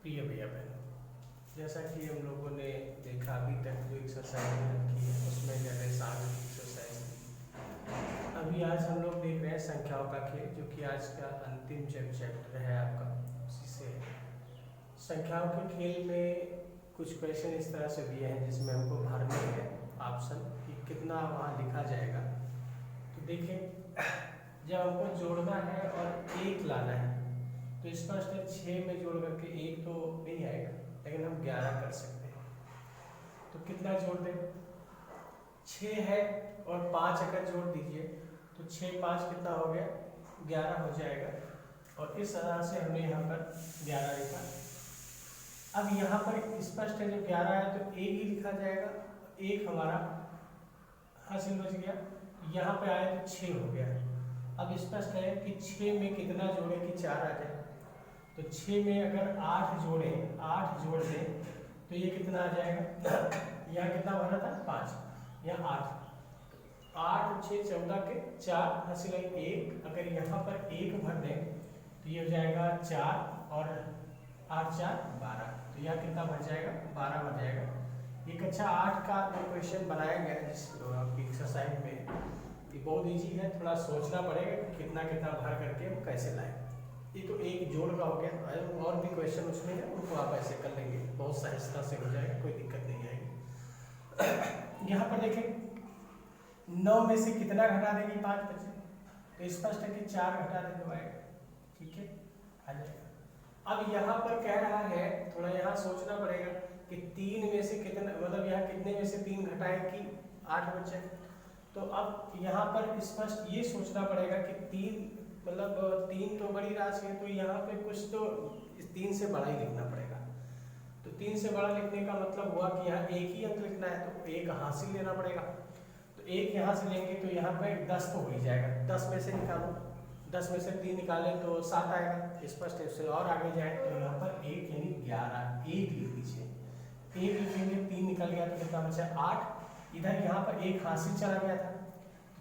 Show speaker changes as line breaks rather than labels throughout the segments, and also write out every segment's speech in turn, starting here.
प्रिय भैया बहनों, जैसा कि हम लोगों ने देखा अभी तक जो एक्सरसाइज रखी है उसमें जैसे शारीरिक एक्सरसाइज थी। अभी आज हम लोग देख रहे हैं संख्याओं का खेल, जो कि आज का अंतिम चैप्टर है आपका, उसी से है। संख्याओं के खेल में कुछ क्वेश्चन इस तरह से दिए हैं जिसमें हमको भरने हैं ऑप्शन कि कितना वहाँ लिखा जाएगा। तो देखें, जब हमको जोड़ना है और एक लाना है तो स्पष्ट है 6 में जोड़ करके एक तो नहीं आएगा, लेकिन हम 11 कर सकते हैं। तो कितना जोड़ दें? 6 है और 5 अगर जोड़ दीजिए तो 6 5 कितना हो गया? 11 हो जाएगा। और इस तरह से हमने यहाँ पर 11 लिखा। अब यहाँ पर स्पष्ट है जब 11 है तो एक ही लिखा जाएगा, एक हमारा हासिल बच गया। यहाँ पे आए तो 6 हो गया। अब स्पष्ट है कि 6 में कितना जोड़े कि 4 आ जाए। तो 6 में अगर 8 जोड़े, 8 जोड़ दें तो ये कितना आ जाएगा? यहाँ कितना भरा था? 5, यहाँ 8, 8 6 14 के 4 हासिल है 1। अगर यहाँ पर 1 भर दें तो ये हो जाएगा 4 और 8 4 12। तो यहाँ कितना भर जाएगा? 12 भर जाएगा। एक अच्छा 8 का जो क्वेश्चन बनाया गया है जिस एक्सरसाइज में, ये बहुत ईजी है, थोड़ा सोचना पड़ेगा कि कितना कितना भर करके हम कैसे लाएं। ये तो एक जोड़ का हो गया, और भी क्वेश्चन उसमें है, उनको आप ऐसे कर लेंगे, बहुत सहजता से हो जाएगा, कोई दिक्कत नहीं आएगी। यहाँ पर देखें 9 में से कितना घटा देंगे? 5 बचे, तो स्पष्ट है कि 4 घटा दें तो आएगा। ठीक है, आ जाएगा। अब यहाँ पर कह रहा है, थोड़ा यहाँ सोचना पड़ेगा कि 3 में से कितना, मतलब यहाँ कितने में से 3 घटाए कि 8 बचे। तो अब यहाँ पर स्पष्ट ये सोचना पड़ेगा कि 3 मतलब 3 तो बड़ी राशि है, तो यहाँ पे कुछ तो 3 से बड़ा ही लिखना पड़ेगा। तो 3 से बड़ा लिखने का मतलब हुआ कि यहाँ एक ही अंक लिखना है, तो एक हासिल लेना पड़ेगा। तो एक यहाँ से लेंगे तो यहाँ पे 10 तो हो ही जाएगा। 10 में से निकालो, 10 में से 3 निकालें तो 7 आएगा। स्पष्ट है। उससे और आगे जाए तो यहाँ पर 1 यानी 11, 1 लिख दीजिए। 1 लिखेंगे, 3 निकल गया तो कितना बचा? 8। इधर यहाँ पर 1 हासिल चला गया था,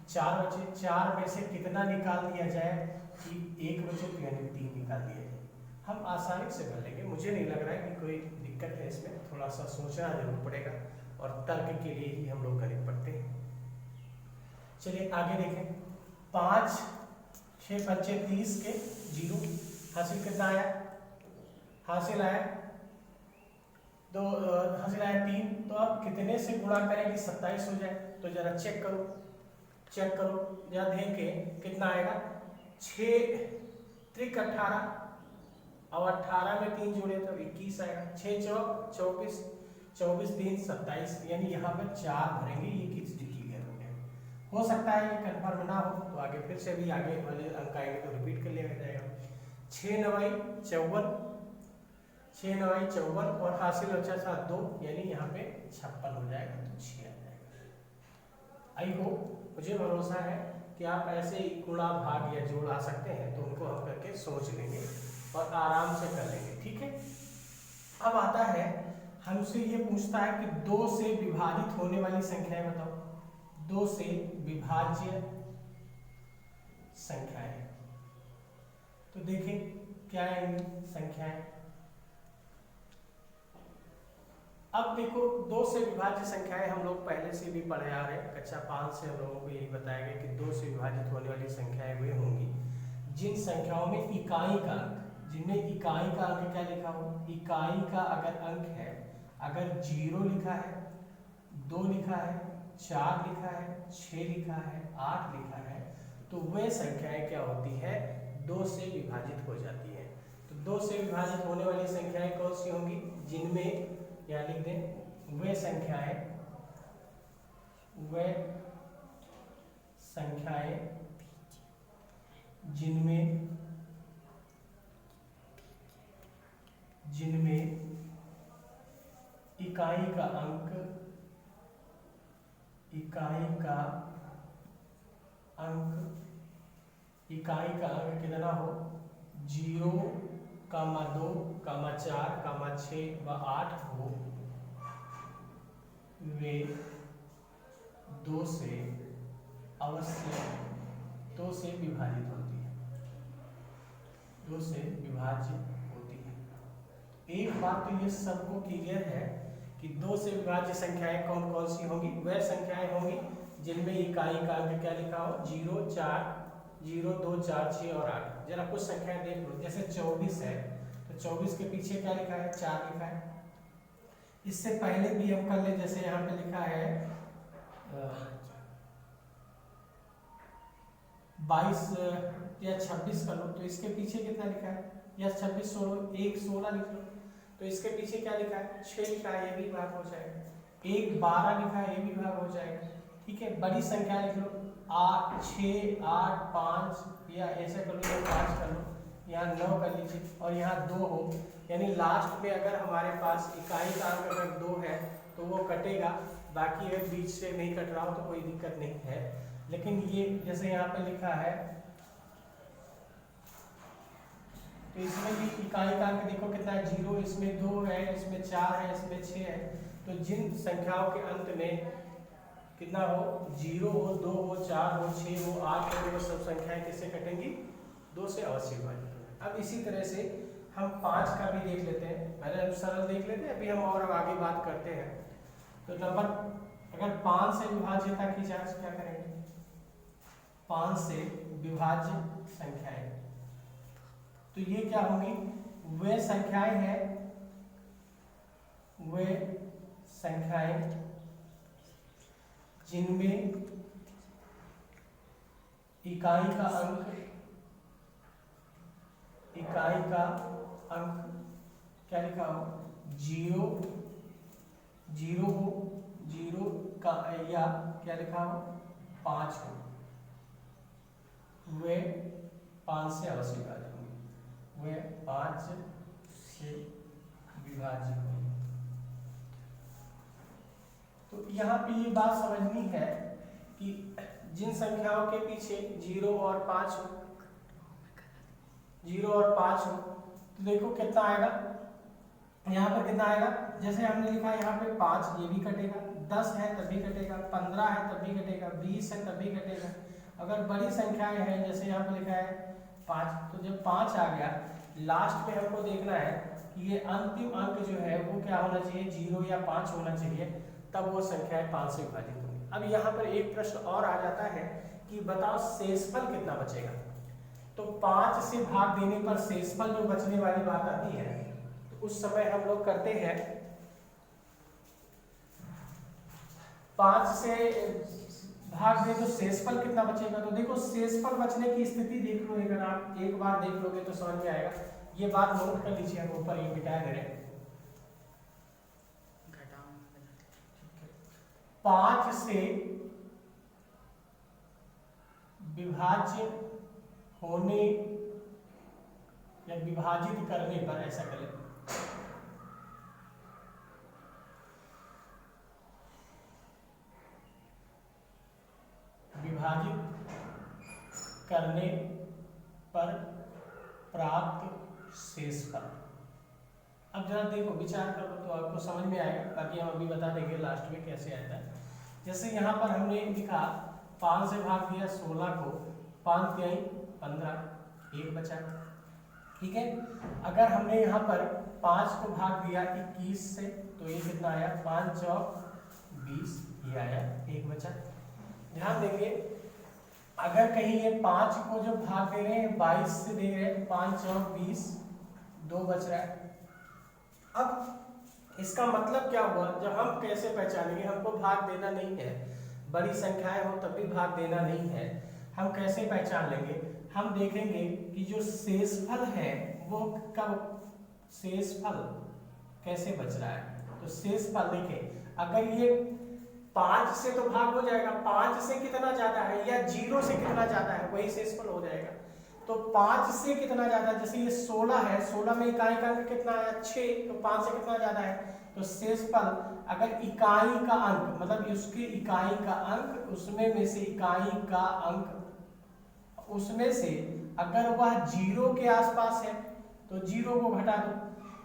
4 बचे। 4 में से कितना निकाल दिया जाए कि 1 बचे, तो यानी 3 निकाल दिया जाए। हम आसानी से कर लेंगे, मुझे नहीं लग रहा है कि कोई दिक्कत है इसमें। थोड़ा सा सोचना जरूर पड़ेगा और तर्क के लिए ही हम लोग गणित पढ़ते हैं। चलिए आगे देखें। 5 6 5 30 के 0 हासिल कितना आया? हासिल आया 2, हासिल आया 3। तो अब कितने से गुणा करें कि 27 हो जाए? तो जरा चेक करो, चेक करो जरा देख के कितना आएगा। 6 त्रिक 18 और 18 में 3 जोड़े तो 21 आएगा। 6 चौक 24, 24 3 27, यानी यहाँ पर 4 भरेंगे। ये किस क्लियर हो गया? हो सकता है ये कन्फर्म ना हो तो आगे फिर से भी आगे वाले अंक आएंगे तो रिपीट कर लिया जाएगा। 6 9 54, 6 9 54 और हासिल बचा था 2, यानी यहाँ पे 56 हो जाएगा, तो 6 आ जाएगा। आई होप, मुझे भरोसा है कि आप ऐसे गुणा भाग या जोड़ आ सकते हैं, तो उनको हम करके सोच लेंगे और आराम से कर लेंगे। ठीक है। अब आता है, हमसे ये पूछता है कि 2 से विभाजित होने वाली संख्याएं बताओ। 2 से विभाज्य संख्याएं, तो देखें क्या है संख्याएं। अब देखो, 2 से विभाज्य संख्याएं हम लोग पहले से भी पढ़े आ रहे हैं। कक्षा 5 से हम लोगों को यही बताया गया कि 2 से विभाजित होने वाली संख्याएं वे होंगी जिन संख्याओं में इकाई का अंक, जिनमें इकाई का अंक क्या लिखा हो? इकाई का अगर अंक है, अगर 0 लिखा है, 2 लिखा है, 4 लिखा है, 6 लिखा है, 8 लिखा है, तो वे संख्याएं क्या होती है? 2 से विभाजित हो जाती है। तो 2 से विभाजित होने वाली संख्याएं कौन सी होंगी? जिनमें, या लिख दें, वे संख्याएं जिनमें इकाई का अंक कितना हो? 0, 2, 4, 6 व 8 हो, वे 2 से अवश्य 2 से विभाजित होती है, 2 से विभाज्य होती है। एक बात तो ये सबको क्लियर है कि 2 से विभाज्य संख्याएं कौन कौन सी होंगी, वह संख्याएं होंगी जिनमें इकाई का अंक क्या लिखा हो, 0, 4, 0, 2, 4, 6 और 8। जरा कुछ संख्याएं देख लो, जैसे 24 है तो 24 के पीछे क्या लिखा है, 4 लिखा है। इससे पहले भी हम कर ले, जैसे यहाँ पे लिखा है 22 या 26 कर लो, तो इसके पीछे कितना लिखा है, या 26, 16, 1, 16 लिख लो, तो इसके पीछे क्या लिखा है, 6 लिखा है, ये भी भाग हो जाएगा। 1, 12 लिखा है, ये भी भाग हो जाएगा। ठीक है, बड़ी संख्या लिख लो, 8, 6, 8, 5, या ऐसा कर लो, 5 कर लो, यहाँ 9 कर लीजिए, और यहाँ 2 हो, यानी लास्ट में अगर हमारे पास इकाई का अंक अगर 2 है तो वो कटेगा, बाकी अगर बीच से नहीं कट रहा हो तो कोई दिक्कत नहीं है। लेकिन ये जैसे यहाँ पे लिखा है, तो इसमें भी इकाई का अंक देखो कितना है, 0, इसमें 2 है, इसमें 4 है, इसमें 6 है। तो जिन संख्याओं के अंत में कितना हो, 0 हो, 2 हो, 4 हो, 6 हो, 8 हो, वो सब संख्याएं किससे कटेंगी, 2 से अवश्य विभाजित होंगी। अब इसी तरह से हम 5 का भी देख लेते हैं, पहले हम सरल देख लेते हैं, अभी हम और आगे बात करते हैं। तो नंबर अगर 5 से विभाज्यता की जांच क्या करेंगे, 5 से विभाज्य संख्याएं, तो ये क्या होंगी, वे संख्याएं हैं, वे संख्याएं जिनमें इकाई का अंक क्या लिखा हो, 0, 0 हो, 0 का या क्या लिखा हो, 5 हो, वे 5 से अवश्य विभाज्य होंगे, वे 5 से विभाज्य होंगे। तो यहाँ पे ये बात समझनी है कि जिन संख्याओं के पीछे 0 और 5 हो, 0 और 5 हो, तो देखो कितना आएगा, यहाँ पर कितना आएगा, जैसे हमने लिखा है यहाँ पे 5, ये भी कटेगा, 10 है तब भी कटेगा, 15 है तब भी कटेगा, 20 है तब भी कटेगा। अगर बड़ी संख्याएं हैं, जैसे यहाँ पे लिखा है 5, तो जब 5 आ गया, लास्ट में हमको देखना है कि ये अंतिम अंक जो है वो क्या होना चाहिए, 0 या 5 होना चाहिए, तब वो संख्याएं 5 से विभाजित होंगी। अब यहाँ पर एक प्रश्न और आ जाता है कि बताओ शेषफल कितना बचेगा। तो 5 से भाग देने पर शेषफल जो बचने वाली बात आती है, तो उस समय हम लोग करते हैं 5 से भाग दे तो शेषफल कितना बचेगा। तो देखो शेषफल बचने की स्थिति देख लो, अगर आप एक बार देख लोगे तो समझ में आएगा। ये बात नोट कर लीजिए, हम ऊपर ये बिठा दे रहे, 5 से विभाज्य होने या विभाजित करने पर, ऐसा करें, विभाजित करने पर प्राप्त शेषफल। अब जरा देखो, विचार करो तो आपको समझ में आएगा, बाकी हम अभी बता देंगे लास्ट में कैसे आता है। जैसे यहाँ पर हमने लिखा 5 से भाग दिया 16 को, 5 तिहाई 15, 1 बचा, ठीक है। अगर हमने यहाँ पर 5 को भाग दिया 21 से, तो ये कितना आया, 5 चौक 20, ये आया, 1 बचा। ध्यान देंगे, अगर कहीं ये 5 को जो भाग दे रहे हैं 22 से दे रहे हैं, 5 चौक 20, 2 बच रहा है। अब इसका मतलब क्या हुआ, जब हम कैसे पहचानेंगे, हमको भाग देना नहीं है, बड़ी संख्याएं हो तब भी भाग देना नहीं है, हम कैसे पहचान लेंगे, हम देखेंगे कि जो शेषफल है वो कब, शेषफल कैसे बच रहा है। तो शेषफल देखें, अगर ये 5 से तो भाग हो जाएगा, 5 से कितना ज्यादा है या 0 से कितना ज्यादा है, वही शेषफल हो जाएगा। तो 5 से कितना ज्यादा, जैसे ये 16 है, 16 में इकाई का अंक कितना आया, 6, तो 5 से कितना ज्यादा है, तो शेषफल अगर इकाई का अंक, मतलब उसके इकाई का अंक, उसमें में से इकाई का अंक, उसमें से अगर वह 0 के आसपास है तो 0 को घटा दो।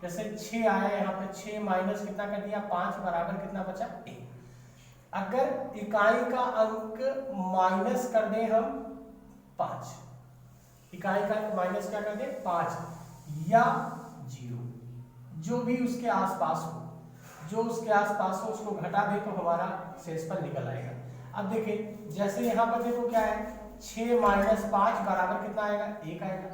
जैसे 6 आया, यहाँ पे 6 माइनस कितना कर दिया, 5, बराबर कितना बचा, 1। अगर इकाई का अंक माइनस कर दें हम 5, इकाई का अंक माइनस क्या कर दें 5, या 0, जो भी उसके आसपास हो, जो उसके आसपास हो उसको घटा दे तो हमारा शेषफल निकल आएगा। अब देखें जैसे यहाँ पर देखो क्या है, 6 माइनस 5 बराबर कितना आएगा, 1 आएगा।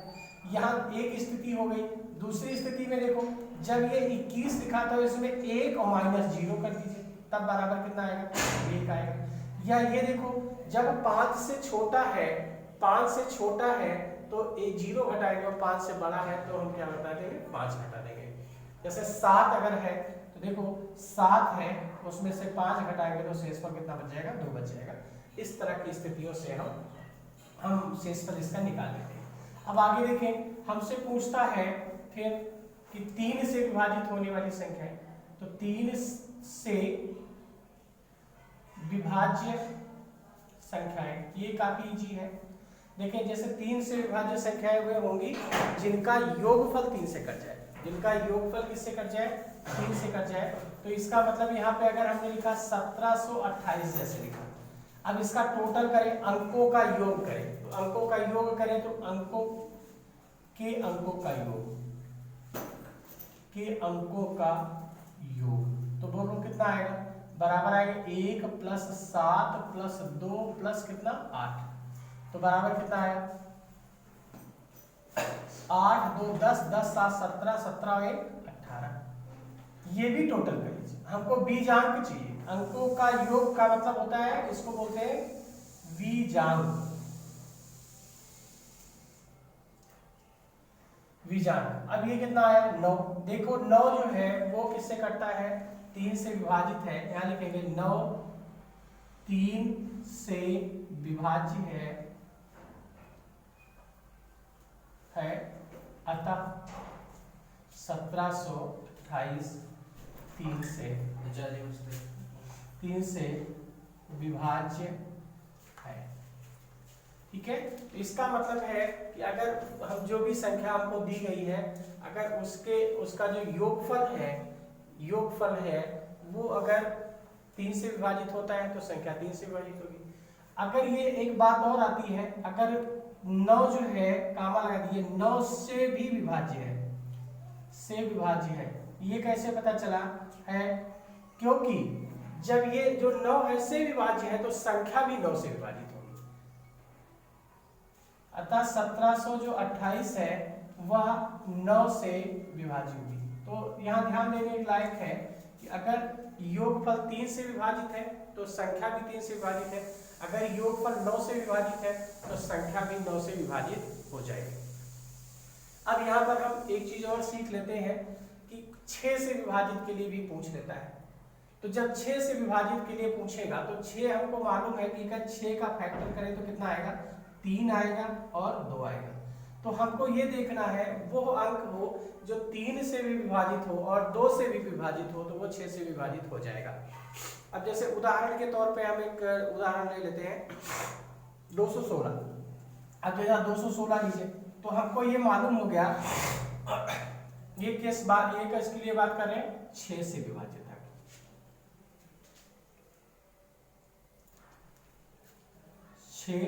यहाँ एक स्थिति हो गई। दूसरी स्थिति में देखो जब ये 21 लिखा था इसमें 1 और माइनस 0 कर दीजिए, तब बराबर कितना आएगा, 1 आएगा। या ये देखो जब 5 से छोटा है, 5 से छोटा है तो 0 घटाएंगे, और 5 से बड़ा है तो हम क्या बता देंगे, 5 घटा देंगे। जैसे 7 अगर है तो देखो 7 है, उसमें से 5 घटाएंगे तो शेषफल कितना बच जाएगा, 2 बच जाएगा। इस तरह की स्थितियों से हम शेषफल इसका निकाल लेंगे। अब आगे देखें, हमसे पूछता है फिर कि 3 से विभाजित होने वाली संख्या है, तो 3 से विभाज्य संख्याएं, ये काफी इजी है। देखें जैसे 3 से विभाज्य संख्याएं वे होंगी जिनका योगफल 3 से कट जाए, जिनका योगफल किससे कट जाए, 3 से कट जाए। तो इसका मतलब यहाँ पे अगर हमने लिखा 1728 जैसे लिखा, अब इसका टोटल करें, अंकों का योग करें, तो अंकों का योग करें तो अंकों का योग तो बोलो कितना आएगा, बराबर आएगा 1 + 7 + 2 + कितना 8, तो बराबर कितना आएगा 8 2 10 10 7 17 17 और 1 18। ये भी टोटल कर लीजिए, हमको बीजांक चाहिए। अंकों का योग का मतलब होता है, इसको बोलते हैं बीजांक। बीजांक अब ये कितना आया 9। देखो 9 जो है वो किससे कटता है, 3 से विभाजित है। यहाँ लिखेंगे 9 3 से विभाज्य है अतः 1728 3 से विभाज्य है। ठीक है, तो इसका मतलब है कि अगर हम जो भी संख्या हमको दी गई है, अगर उसका जो योगफल है वो अगर 3 से विभाजित होता है तो संख्या 3 से विभाजित होगी। अगर ये एक बात और आती है, अगर 9 जो है कामा लगा दिए, 9 से भी विभाज्य है, ये कैसे पता चला है, क्योंकि जब ये जो 9 है से विभाज्य है तो संख्या भी 9 से विभाजित होगी। अतः 1728 है वह 9 से विभाज्य होगी। तो यहाँ ध्यान देने लायक है कि अगर योगफल 3 से विभाजित है तो संख्या भी 3 से विभाजित है, अगर योगफल 9 से विभाजित है तो संख्या भी 9 से विभाजित हो जाएगी। अब यहाँ पर हम एक चीज और सीख लेते हैं कि 6 से विभाजित के लिए भी पूछ लेता है। तो जब 6 से विभाजित के लिए पूछेगा तो 6 हमको मालूम है कि अगर 6 का फैक्टर करें तो कितना आएगा, 3 आएगा और 2 आएगा। तो हमको ये देखना है वो अंक हो जो 3 से भी विभाजित हो और 2 से भी विभाजित हो, तो वो 6 से विभाजित हो जाएगा। अब जैसे उदाहरण के तौर पे हम एक उदाहरण ले लेते हैं 216। अब जैसा 216 लीजिए, तो हमको ये मालूम हो गया, ये किस बात, ये किसके लिए बात कर रहे हैं, 6 से विभाजित है। 6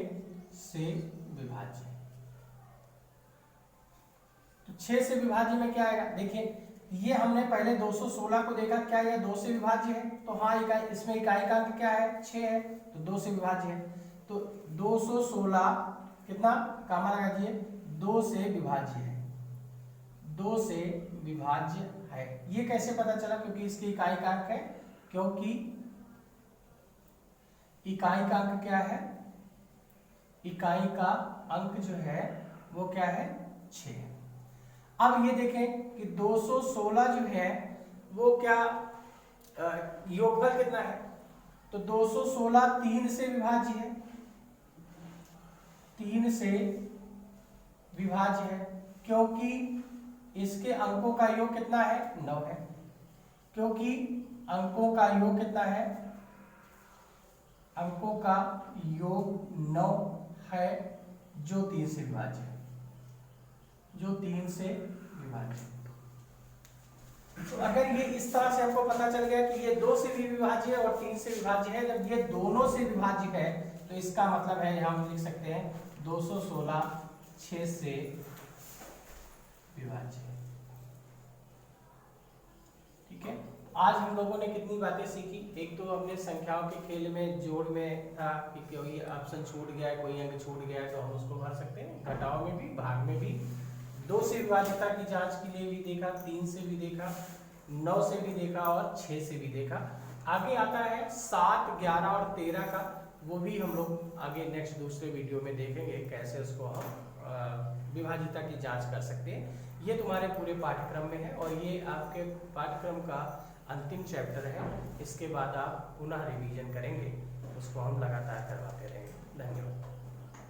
से विभाज्य, तो 6 से विभाज्य में क्या आएगा, देखिए ये हमने पहले 216 को देखा, क्या यह 2 से विभाज्य है, तो हाँ इकाई, इसमें इकाई का अंक क्या है, 6 है, तो 2 से विभाज्य है। तो 216 कितना कामा लगा दिए, 2 से विभाज्य है, 2 से विभाज्य है। ये कैसे पता चला, क्योंकि इसकी इकाई का अंक है, क्योंकि इकाई का अंक क्या है, इकाई का अंक जो है वो क्या है, 6 है। अब ये देखें कि 216 जो है वो क्या योगफल कितना है, तो 216 3 से विभाज्य है, 3 से विभाज्य है, क्योंकि इसके अंकों का योग कितना है, 9 है, क्योंकि अंकों का योग कितना है, अंकों का योग 9 है, जो 3 से विभाज्य है, जो 3 से विभाज्य। तो अगर ये इस तरह से हमको पता चल गया कि ये 2 से भी विभाज्य है और 3 से विभाज्य है, जब ये दोनों से विभाज्य है तो इसका मतलब है, हम लिख सकते हैं 216 6 से विभाज्य है। ठीक है, आज हम लोगों ने कितनी बातें सीखी। एक तो हमने संख्याओं के खेल में जोड़ में था कि कोई ऑप्शन छूट गया है, कोई अंक छूट गया है तो हम उसको भर सकते हैं, घटाव में भी, भाग में भी। 2 से विभाज्यता की जांच के लिए भी देखा, 3 से भी देखा, 9 से भी देखा और 6 से भी देखा। आगे आता है 7, 11 और 13 का, वो भी हम लोग आगे नेक्स्ट दूसरे वीडियो में देखेंगे कैसे उसको हम विभाज्यता की जांच कर सकते हैं। ये तुम्हारे पूरे पाठ्यक्रम में है और ये आपके पाठ्यक्रम का अंतिम चैप्टर है। इसके बाद आप पुनः रिवीजन करेंगे, उसको हम लगातार करवाते रहेंगे। धन्यवाद।